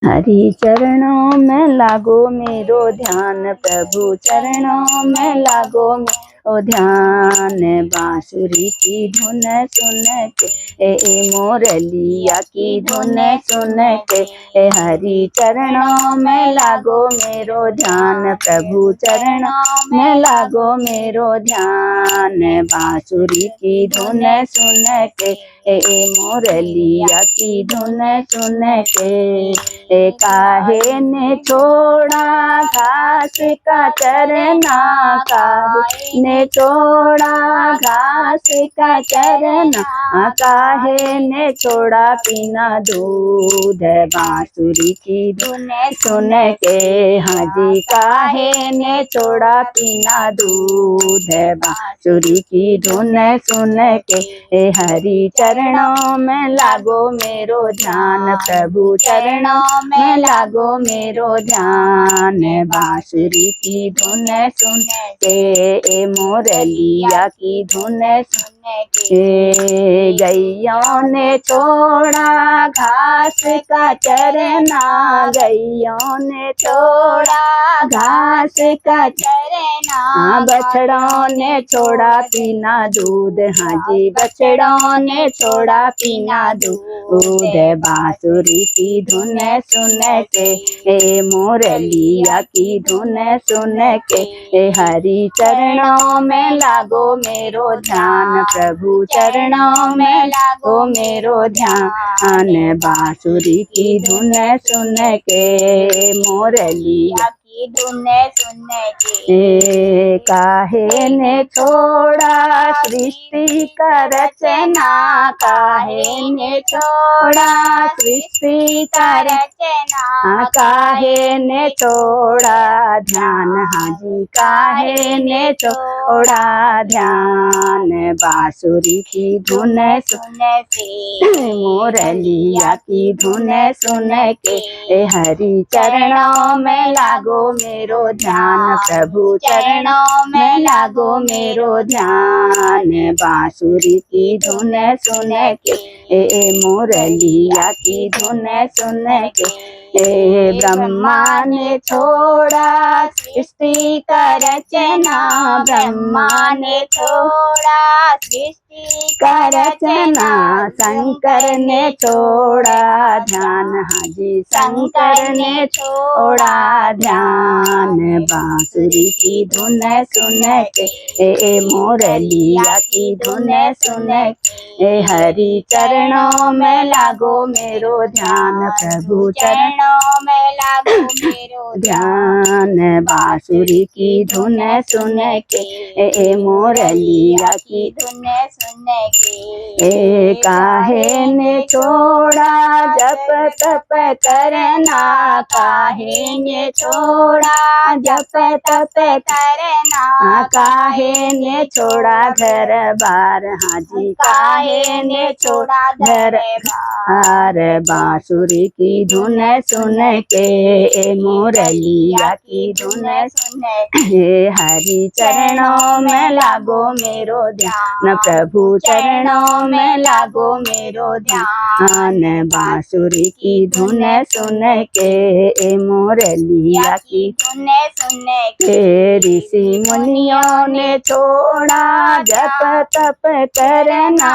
हरि चरणों में लागो मेरो ध्यान, प्रभु चरणों में लागो मेरो ध्यान। बांसुरी की धुन सुन के मोरलिया की धुन सुन के हरि चरणों में लागो मेरो ध्यान, प्रभु चरणों में लागो मेरो ध्यान। बांसुरी की धुन सुन के मोरलिया की धुन सुन के काहे ने छोड़ा घास का चरना, काहे ने छोड़ा घास का चरना, काहे ने छोड़ा पीना दूध। बांसुरी की धुन सुन के हाँ जी, काहे ने छोड़ा पीना दूध। बांसुरी की धुन सुन के हरि चरणों में लागो मेरो ध्यान, प्रभु चरणों में लागो मेरो ध्यान। बांसुरी की धुन सुन के मोरलिया की धुन सुन के गैयों ने छोड़ा घास का चरना, गैयों ने छोड़ा घास का चरना, बछड़ों ने छोड़ा पीना दूध। हाँ जी, बछड़ों ने छोड़ा पीना दूध। बांसुरी की धुन सुन के मोरलिया की धुन सुन के हरि चरणों में लागो मेरो ध्यान, प्रभु चरणों में लागो मेरो ध्यान। बांसुरी की धुन सुन के मोरलिया की धुन सुन के काहे ने छोड़ा सृष्टि का रचना, काहे ने छोड़ा सृष्टि का रचना, काहे ने छोड़ा ध्यान। हाँ जी, काहे ने छोड़ा ध्यान। बांसुरी की धुन सुन के मोरलिया की धुन सुन के हरि चरणों में लागो मेरो ध्यान, प्रभु चरणों में लागो मेरो ध्यान। बांसुरी की धुन सुन के मोरलिया की धुन सुन के ब्रह्मा ने छोड़ा सृष्टि का रचना, ब्रह्मा ने छोड़ा सृष्टि का रचना, शंकर ने छोड़ा ध्यान। हाँ जी, शंकर ने छोड़ा ध्यान। बांसुरी की धुन सुन के मोरलिया की धुन सुन के हरि चरणों में लागो मेरो ध्यान, प्रभु चरणों में लागो मेरो ध्यान। बांसुरी की धुन सुन के मोरलिया की धुन सुन के काहे ने छोड़ा जप तप करना, काहे ने छोड़ा जप तप करना, काहे ने छोड़ा घर बार। हाँ जी, काहे ने छोड़ा घर बार। बांसुरी की धुन सुन के मोरलिया की धुन सुन के हरि चरणों में लागो मेरो ध्यान, प्रभु चरणों में लागो मेरो ध्यान। बांसुरी की धुन सुन के मोरलिया की धुन सुन के ऋषि मुनियों ने छोड़ा जप तप करना,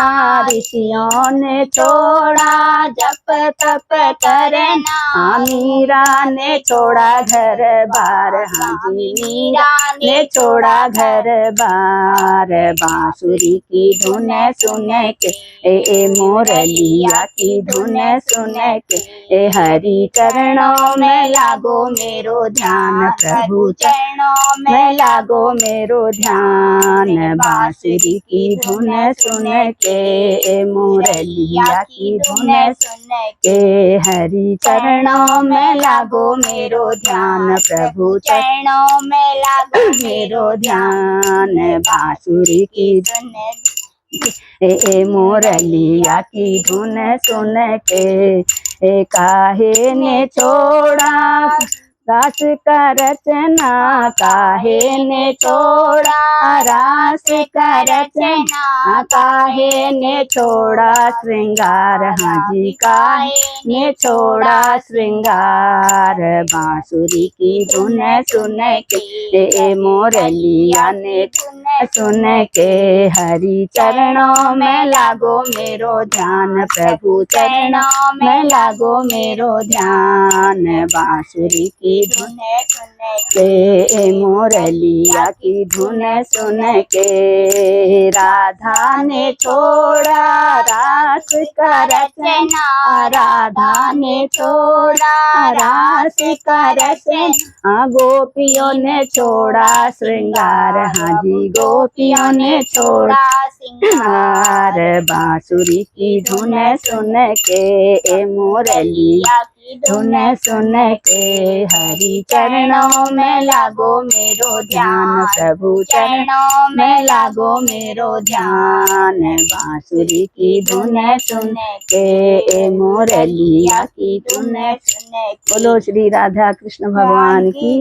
ऋषियों ने छोड़ा जप तप करना, मीरा ने छोड़ा घर बार। हाँ जी, मीरा ने छोड़ा घर बार। बांसुरी की धुन सुन के मोरलिया की धुन सुन के हरि चरणों में लागो मेरो ध्यान, प्रभु चरणों में लागो मेरो ध्यान। बांसुरी की धुन सुन के मोरलिया की धुन सुन के हरि चरणों में लागो मेरो ध्यान, प्रभु चरणों में लागो मेरो ध्यान। बांसुरी की धुन मोरलिया की धुन सुन के काहे ने छोड़ा रास का रचना काहे ने छोड़ा, रास का रचना काहे ने छोड़ा, श्रृंगार हाँ जी काहे ने छोड़ा श्रृंगार। बांसुरी की धुन सुन के मोरलिया ने सुन के, हरि चरणों में लागो मेरो ध्यान, प्रभु चरणों में लागो मेरो ध्यान। बांसुरी की धुन सुन के मोरलिया की धुन सुन के, राधा ने छोड़ा रास का रचना, राधा ने छोड़ा रास का रचना, गोपियों ने छोड़ा श्रृंगार हाँ जी गोपियों ने छोड़ा श्रृंगार। बांसुरी की धुन सुन के मोरलिया की धुन सुन के, हरि चरणों में लागो मेरो ध्यान, प्रभु चरणों में लागो मेरो ध्यान। बांसुरी की धुन सुन के मोरलिया की धुन सुन के। बोलो श्री राधा कृष्ण भगवान की।